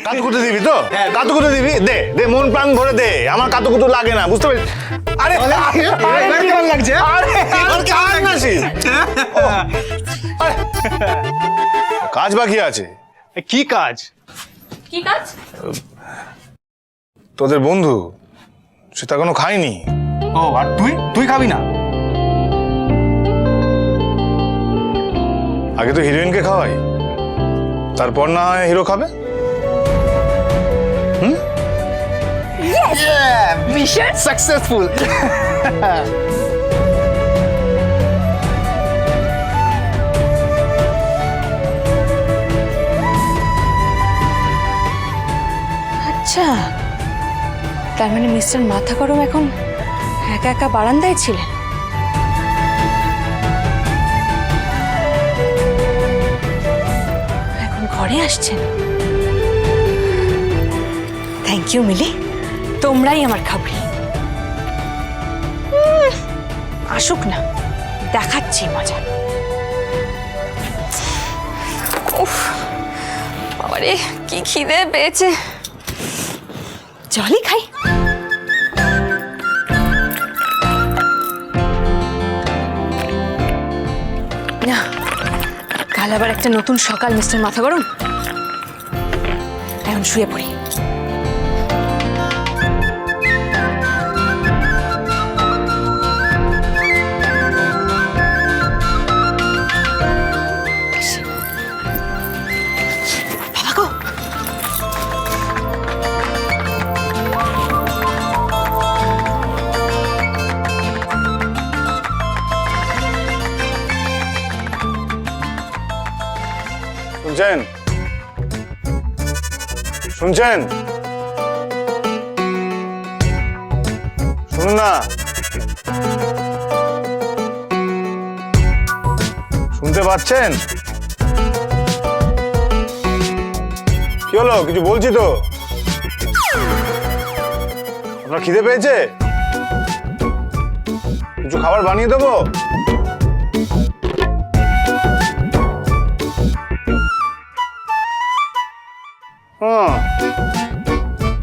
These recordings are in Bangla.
কাতুকুতু দিবি তো? কাতুকুতু দিবি? দে দে, মন প্রাণ ভরে দে। আমার কাতুকুতু লাগে না, বুঝতে পারছিস? আরে এবার কেমন লাগছে? কাজ বাকি আছে। কি কাজ? কি কাজ? তোদের বন্ধু সে তো এখনো খায়নি। ও, আর তুই খাবি না? আগে তো হিরোইনকে খাওয়াই, তারপর না হয় হিরো খাবে। Mission successful. আচ্ছা, তার মানে মিস্টার মাথা গরম এখন একা একা বারান্দায় ছিলেন। এখন ঘরে আসছেন। থ্যাংক ইউ মিলি, তোমরাই আমার খাবরি। আসুক না, দেখাচ্ছি মজা। উফ বাবারে, কি খিদে পেয়েছে, জলই খাই। না, কাল আবার একটা নতুন সকাল মিস্টার মাথা গরম। এখন শুয়ে পড়ি। বাবা গো, শুনছেন? শুনছেন? শুনুন না, শুনতে পাচ্ছেন? কি হলো, কিছু বলছি তো। আপনার খিদে পেয়েছে? কিছু খাবার বানিয়ে দেবো?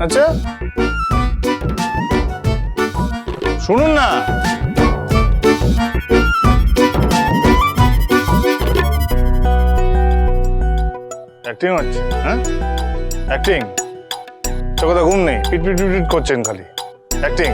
আচ্ছা, শুনুন না। অ্যাক্টিং হচ্ছে? হ্যাঁ, অ্যাক্টিং। চোখে তো ঘুম নেই, পিট পিট পিট করছেন খালি। অ্যাক্টিং।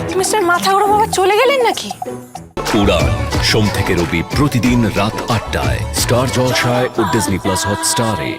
কি মিস্টার মাথা গরম আবার চলে গেলেন নাকি? উড়ান সোম থেকে রবি প্রতিদিন রাত ৮টায় স্টার জলসায় ও ডিজনি প্লাস হটস্টারে।